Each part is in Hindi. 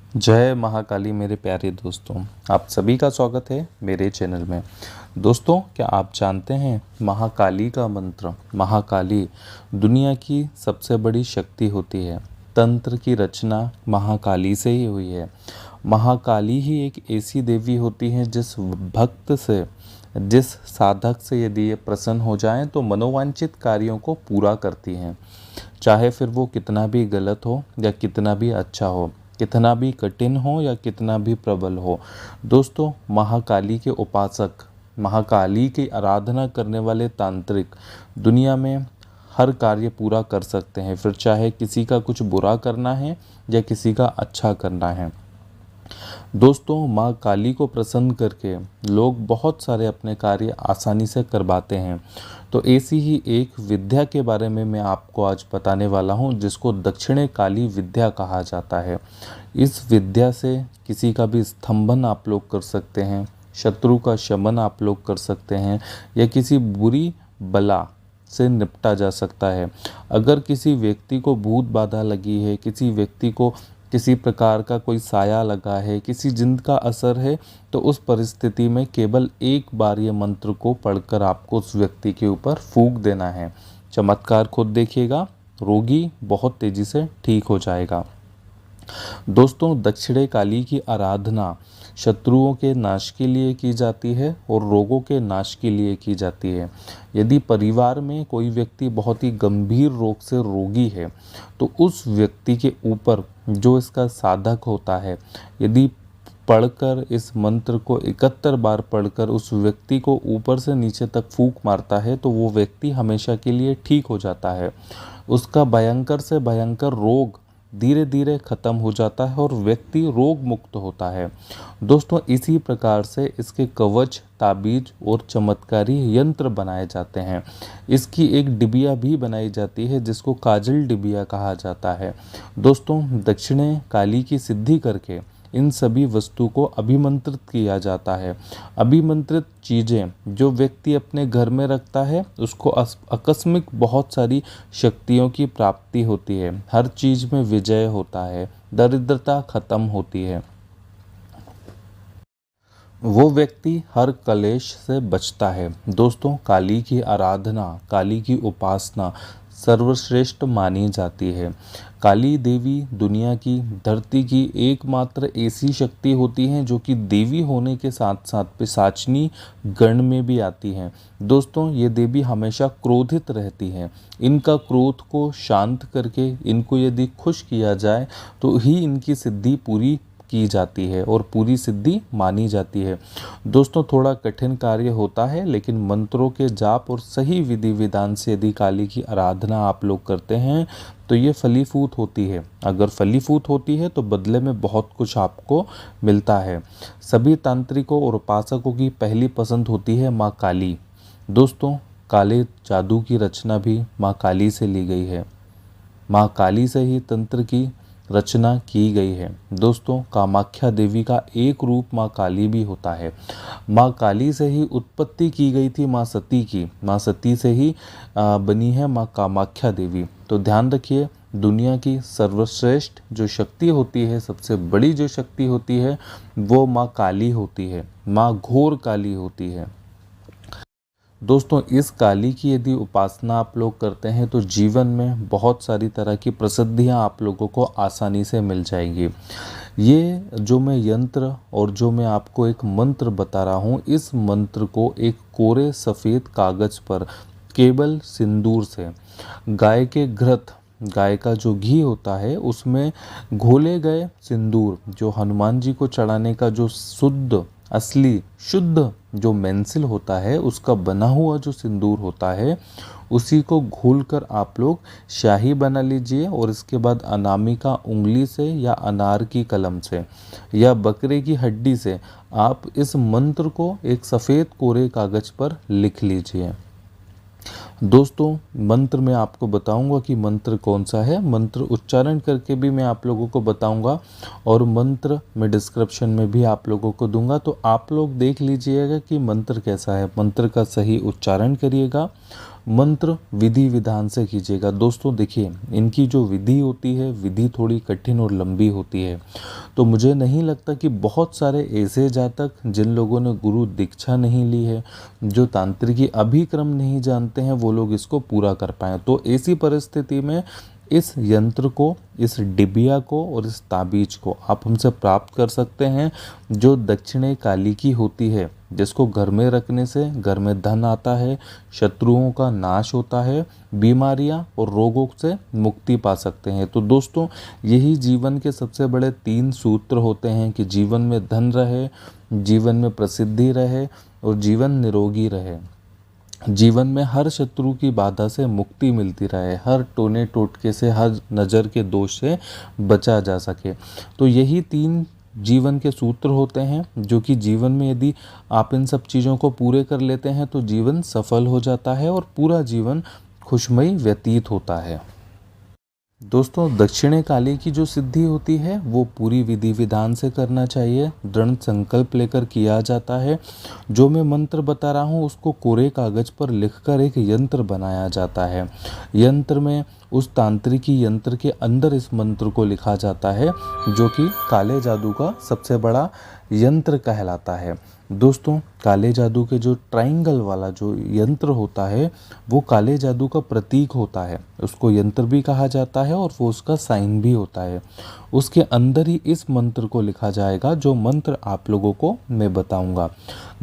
जय महाकाली मेरे प्यारे दोस्तों, आप सभी का स्वागत है मेरे चैनल में। दोस्तों, क्या आप जानते हैं महाकाली का मंत्र? महाकाली दुनिया की सबसे बड़ी शक्ति होती है। तंत्र की रचना महाकाली से ही हुई है। महाकाली ही एक ऐसी देवी होती है जिस भक्त से, जिस साधक से यदि ये प्रसन्न हो जाएं तो मनोवांछित कार्यों को पूरा करती हैं। चाहे फिर वो कितना भी गलत हो या कितना भी अच्छा हो, कितना भी कठिन हो या कितना भी प्रबल हो। दोस्तों, महाकाली के उपासक, महाकाली की आराधना करने वाले तांत्रिक दुनिया में हर कार्य पूरा कर सकते हैं, फिर चाहे किसी का कुछ बुरा करना है या किसी का अच्छा करना है। दोस्तों, माँ काली को प्रसन्न करके लोग बहुत सारे अपने कार्य आसानी से करवाते हैं। तो ऐसी ही एक विद्या के बारे में मैं आपको आज बताने वाला हूँ, जिसको दक्षिणे काली विद्या कहा जाता है। इस विद्या से किसी का भी स्तंभन आप लोग कर सकते हैं, शत्रु का शमन आप लोग कर सकते हैं, या किसी बुरी बला से निपटा जा सकता है। अगर किसी व्यक्ति को भूत बाधा लगी है, किसी व्यक्ति को किसी प्रकार का कोई साया लगा है, किसी जिन का असर है, तो उस परिस्थिति में केवल एक बार ये मंत्र को पढ़कर आपको उस व्यक्ति के ऊपर फूंक देना है। चमत्कार खुद देखिएगा, रोगी बहुत तेजी से ठीक हो जाएगा। दोस्तों, दक्षिणे काली की आराधना शत्रुओं के नाश के लिए की जाती है और रोगों के नाश के लिए की जाती है। यदि परिवार में कोई व्यक्ति बहुत ही गंभीर रोग से रोगी है, तो उस व्यक्ति के ऊपर जो इसका साधक होता है, यदि पढ़कर इस मंत्र को 71 बार पढ़कर उस व्यक्ति को ऊपर से नीचे तक फूंक मारता है, तो वो व्यक्ति हमेशा के लिए ठीक हो जाता है। उसका भयंकर से भयंकर रोग धीरे धीरे खत्म हो जाता है और व्यक्ति रोग मुक्त होता है। दोस्तों, इसी प्रकार से इसके कवच, ताबीज और चमत्कारी यंत्र बनाए जाते हैं। इसकी एक डिबिया भी बनाई जाती है जिसको काजल डिबिया कहा जाता है। दोस्तों, दक्षिणे काली की सिद्धि करके इन सभी वस्तु को अभिमंत्रित किया जाता है। अभिमंत्रित चीज़ें जो व्यक्ति अपने घर में रखता है, उसको आकस्मिक बहुत सारी शक्तियों की प्राप्ति होती है। हर चीज़ में विजय होता है, दरिद्रता खत्म होती है, वो व्यक्ति हर कलेश से बचता है। दोस्तों, काली की आराधना, काली की उपासना सर्वश्रेष्ठ मानी जाती है। काली देवी दुनिया की, धरती की एकमात्र ऐसी शक्ति होती हैं जो कि देवी होने के साथ साथ पिशाचनी गण में भी आती हैं। दोस्तों, ये देवी हमेशा क्रोधित रहती हैं। इनका क्रोध को शांत करके इनको यदि खुश किया जाए तो ही इनकी सिद्धि पूरी की जाती है और पूरी सिद्धि मानी जाती है। दोस्तों, थोड़ा कठिन कार्य होता है, लेकिन मंत्रों के जाप और सही विधि विधान से यदि काली की आराधना आप लोग करते हैं तो ये फलीभूत होती है। अगर फलीभूत होती है तो बदले में बहुत कुछ आपको मिलता है। सभी तांत्रिकों और उपासकों की पहली पसंद होती है माँ काली। दोस्तों, काले जादू की रचना भी माँ काली से ली गई है। माँ काली से ही तंत्र की रचना की गई है। दोस्तों, कामाख्या देवी का एक रूप माँ काली भी होता है। माँ काली से ही उत्पत्ति की गई थी माँ सती की। माँ सती से ही बनी है माँ कामाख्या देवी। तो ध्यान रखिए, दुनिया की सर्वश्रेष्ठ जो शक्ति होती है, सबसे बड़ी जो शक्ति होती है, वो माँ काली होती है, माँ घोर काली होती है। दोस्तों, इस काली की यदि उपासना आप लोग करते हैं तो जीवन में बहुत सारी तरह की प्रसिद्धियां आप लोगों को आसानी से मिल जाएंगी। ये जो मैं यंत्र और जो मैं आपको एक मंत्र बता रहा हूँ, इस मंत्र को एक कोरे सफ़ेद कागज़ पर केवल सिंदूर से, गाय के घृत, गाय का जो घी होता है उसमें घोले गए सिंदूर, जो हनुमान जी को चढ़ाने का जो शुद्ध, असली, शुद्ध जो मेंसिल होता है, उसका बना हुआ जो सिंदूर होता है, उसी को घोलकर आप लोग शाही बना लीजिए और इसके बाद अनामिका उंगली से या अनार की कलम से या बकरे की हड्डी से आप इस मंत्र को एक सफ़ेद कोरे कागज़ पर लिख लीजिए। दोस्तों, मंत्र मैं आपको बताऊंगा कि मंत्र कौन सा है, मंत्र उच्चारण करके भी मैं आप लोगों को बताऊंगा और मंत्र मैं डिस्क्रिप्शन में भी आप लोगों को दूंगा। तो आप लोग देख लीजिएगा कि मंत्र कैसा है, मंत्र का सही उच्चारण करिएगा मंत्र विधि विधान से कीजिएगा। दोस्तों देखिए, इनकी जो विधि होती है, विधि थोड़ी कठिन और लंबी होती है। तो मुझे नहीं लगता कि बहुत सारे ऐसे जातक जिन लोगों ने गुरु दीक्षा नहीं ली है, जो तांत्रिकी अभिक्रम नहीं जानते हैं, वो लोग इसको पूरा कर पाएँ। तो ऐसी परिस्थिति में इस यंत्र को, इस डिबिया को और इस ताबीज को आप हमसे प्राप्त कर सकते हैं, जो दक्षिणे काली की होती है, जिसको घर में रखने से घर में धन आता है, शत्रुओं का नाश होता है, बीमारियां और रोगों से मुक्ति पा सकते हैं। तो दोस्तों, यही जीवन के सबसे बड़े 3 सूत्र होते हैं कि जीवन में धन रहे, जीवन में प्रसिद्धि रहे और जीवन निरोगी रहे। जीवन में हर शत्रु की बाधा से मुक्ति मिलती रहे, हर टोने टोटके से, हर नज़र के दोष से बचा जा सके। तो यही 3 जीवन के सूत्र होते हैं, जो कि जीवन में यदि आप इन सब चीज़ों को पूरे कर लेते हैं तो जीवन सफल हो जाता है और पूरा जीवन खुशमयी व्यतीत होता है। दोस्तों, दक्षिणे काली की जो सिद्धि होती है वो पूरी विधि विधान से करना चाहिए, दृढ़ संकल्प लेकर किया जाता है। जो मैं मंत्र बता रहा हूँ उसको कोरे कागज पर लिखकर एक यंत्र बनाया जाता है। यंत्र में उस तांत्रिकी यंत्र के अंदर इस मंत्र को लिखा जाता है, जो कि काले जादू का सबसे बड़ा यंत्र कहलाता है। दोस्तों, काले जादू के जो ट्रायंगल वाला जो यंत्र होता है वो काले जादू का प्रतीक होता है, उसको यंत्र भी कहा जाता है और वो उसका साइन भी होता है। उसके अंदर ही इस मंत्र को लिखा जाएगा, जो मंत्र आप लोगों को मैं बताऊंगा।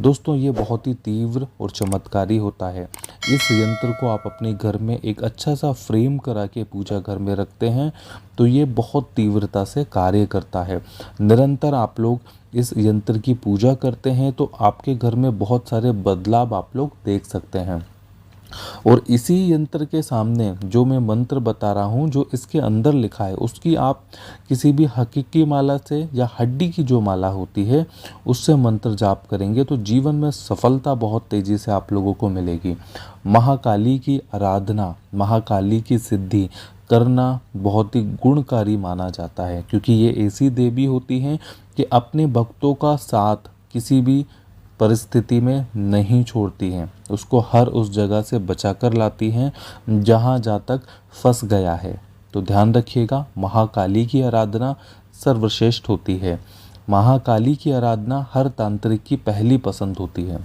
दोस्तों, ये बहुत ही तीव्र और चमत्कारी होता है। इस यंत्र को आप अपने घर में एक अच्छा सा फ्रेम करा के पूजा घर में रखते हैं तो ये बहुत तीव्रता से कार्य करता है। निरंतर आप लोग इस यंत्र की पूजा करते हैं तो आपके घर में बहुत सारे बदलाव आप लोग देख सकते हैं। और इसी यंत्र के सामने जो मैं मंत्र बता रहा हूँ, जो इसके अंदर लिखा है, उसकी आप किसी भी हकीकी माला से या हड्डी की जो माला होती है उससे मंत्र जाप करेंगे तो जीवन में सफलता बहुत तेज़ी से आप लोगों को मिलेगी। महाकाली की आराधना, महाकाली की सिद्धि करना बहुत ही गुणकारी माना जाता है, क्योंकि ये ऐसी देवी होती हैं कि अपने भक्तों का साथ किसी भी परिस्थिति में नहीं छोड़ती हैं, उसको हर उस जगह से बचा कर लाती हैं जहाँ जातक फंस गया है। तो ध्यान रखिएगा, महाकाली की आराधना सर्वश्रेष्ठ होती है। महाकाली की आराधना हर तांत्रिक की पहली पसंद होती है।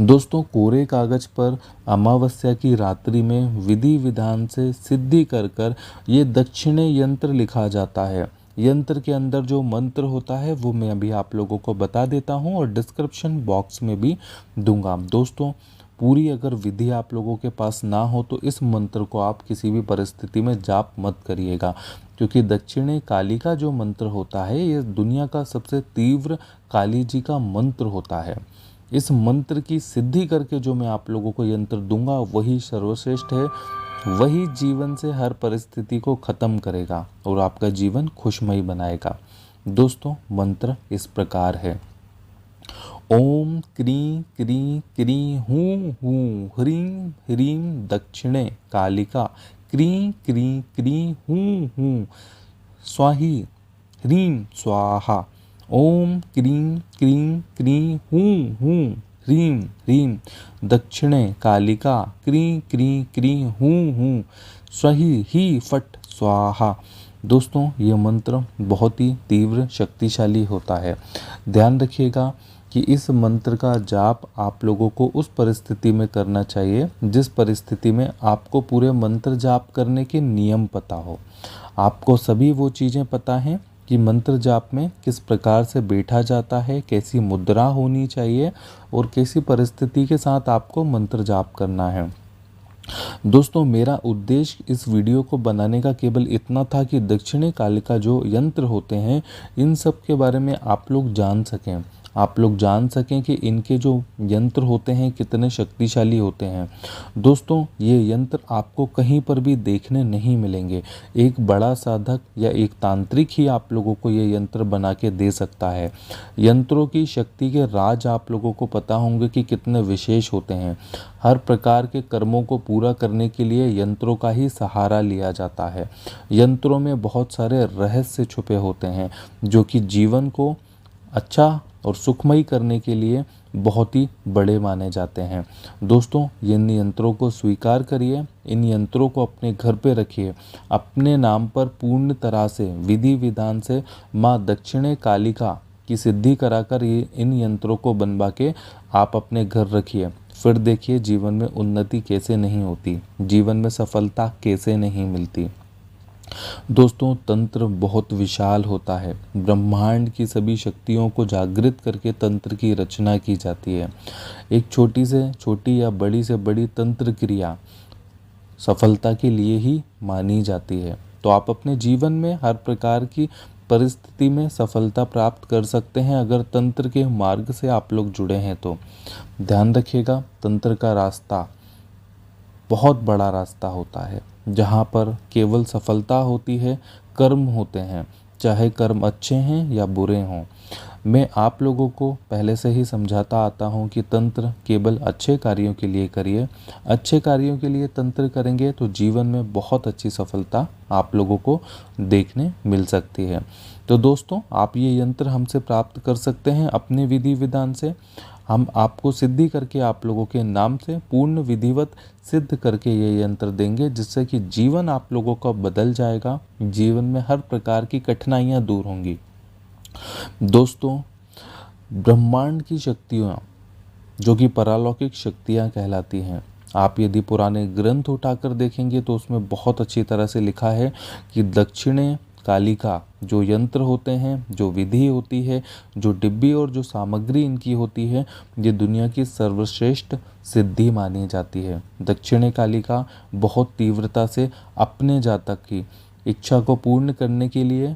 दोस्तों, कोरे कागज पर अमावस्या की रात्रि में विधि विधान से सिद्धि कर कर ये दक्षिणे यंत्र लिखा जाता है। यंत्र के अंदर जो मंत्र होता है वो मैं अभी आप लोगों को बता देता हूँ और डिस्क्रिप्शन बॉक्स में भी दूंगा। दोस्तों, पूरी अगर विधि आप लोगों के पास ना हो तो इस मंत्र को आप किसी भी परिस्थिति में जाप मत करिएगा, क्योंकि दक्षिणे काली का जो मंत्र होता है ये दुनिया का सबसे तीव्र काली जी का मंत्र होता है। इस मंत्र की सिद्धि करके जो मैं आप लोगों को यंत्र दूंगा वही सर्वश्रेष्ठ है, वही जीवन से हर परिस्थिति को ख़त्म करेगा और आपका जीवन खुशमयी बनाएगा। दोस्तों, मंत्र इस प्रकार है। ओम क्रीं क्रीं क्रीं हूँ हूँ ह्रीं ह्रीं दक्षिणे कालिका क्रीं क्रीं क्रीं हूँ हूँ स्वाही ह्रीं स्वाहा। ओम क्रीं क्रीं क्रीं हूँ हूँ ह्रीं ह्रीं दक्षिणे कालिका क्रीं क्रीं क्रीं हूँ हूँ स्वही ही फट स्वाहा। दोस्तों, ये मंत्र बहुत ही तीव्र शक्तिशाली होता है। ध्यान रखिएगा कि इस मंत्र का जाप आप लोगों को उस परिस्थिति में करना चाहिए जिस परिस्थिति में आपको पूरे मंत्र जाप करने के नियम पता हो। आपको सभी वो चीज़ें पता हैं कि मंत्र जाप में किस प्रकार से बैठा जाता है, कैसी मुद्रा होनी चाहिए और कैसी परिस्थिति के साथ आपको मंत्र जाप करना है। दोस्तों, मेरा उद्देश्य इस वीडियो को बनाने का केवल इतना था कि दक्षिणे कालिका जो यंत्र होते हैं इन सब के बारे में आप लोग जान सकें, आप लोग जान सकें कि इनके जो यंत्र होते हैं कितने शक्तिशाली होते हैं। दोस्तों, ये यंत्र आपको कहीं पर भी देखने नहीं मिलेंगे। एक बड़ा साधक या एक तांत्रिक ही आप लोगों को ये यंत्र बना के दे सकता है। यंत्रों की शक्ति के राज आप लोगों को पता होंगे कि कितने विशेष होते हैं। हर प्रकार के कर्मों को पूरा करने के लिए यंत्रों का ही सहारा लिया जाता है। यंत्रों में बहुत सारे रहस्य छुपे होते हैं जो कि जीवन को अच्छा और सुखमय करने के लिए बहुत ही बड़े माने जाते हैं। दोस्तों, इन यंत्रों को स्वीकार करिए, इन यंत्रों को अपने घर पे रखिए, अपने नाम पर पूर्ण तरह से विधि विधान से माँ दक्षिणे कालिका की सिद्धि कराकर ये इन यंत्रों को बनवा के आप अपने घर रखिए। फिर देखिए जीवन में उन्नति कैसे नहीं होती, जीवन में सफलता कैसे नहीं मिलती। दोस्तों, तंत्र बहुत विशाल होता है। ब्रह्मांड की सभी शक्तियों को जागृत करके तंत्र की रचना की जाती है। एक छोटी से छोटी या बड़ी से बड़ी तंत्र क्रिया सफलता के लिए ही मानी जाती है। तो आप अपने जीवन में हर प्रकार की परिस्थिति में सफलता प्राप्त कर सकते हैं अगर तंत्र के मार्ग से आप लोग जुड़े हैं तो। ध्यान रखिएगा, तंत्र का रास्ता बहुत बड़ा रास्ता होता है जहाँ पर केवल सफलता होती है, कर्म होते हैं, चाहे कर्म अच्छे हैं या बुरे हों। मैं आप लोगों को पहले से ही समझाता आता हूँ कि तंत्र केवल अच्छे कार्यों के लिए करिए। अच्छे कार्यों के लिए तंत्र करेंगे तो जीवन में बहुत अच्छी सफलता आप लोगों को देखने मिल सकती है। तो दोस्तों, आप ये यंत्र हमसे प्राप्त कर सकते हैं अपने विधि विधान से। हम आपको सिद्धि करके आप लोगों के नाम से पूर्ण विधिवत सिद्ध करके ये यंत्र देंगे, जिससे कि जीवन आप लोगों का बदल जाएगा, जीवन में हर प्रकार की कठिनाइयाँ दूर होंगी। दोस्तों, ब्रह्मांड की शक्तियाँ जो कि परालौकिक शक्तियाँ कहलाती हैं, आप यदि पुराने ग्रंथ उठाकर देखेंगे तो उसमें बहुत अच्छी तरह से लिखा है कि दक्षिणे कालिका जो यंत्र होते हैं, जो विधि होती है, जो डिब्बी और जो सामग्री इनकी होती है, ये दुनिया की सर्वश्रेष्ठ सिद्धि मानी जाती है। दक्षिणे कालिका बहुत तीव्रता से अपने जातक की इच्छा को पूर्ण करने के लिए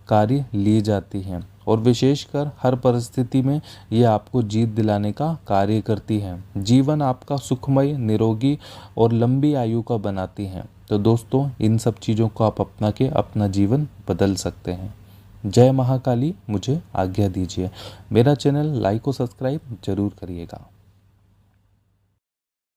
कार्य ली जाती हैं और विशेषकर हर परिस्थिति में ये आपको जीत दिलाने का कार्य करती हैं। जीवन आपका सुखमय, निरोगी और लंबी आयु का बनाती हैं। तो दोस्तों, इन सब चीज़ों को आप अपना के अपना जीवन बदल सकते हैं। जय महाकाली, मुझे आज्ञा दीजिए। मेरा चैनल लाइक और सब्सक्राइब जरूर करिएगा।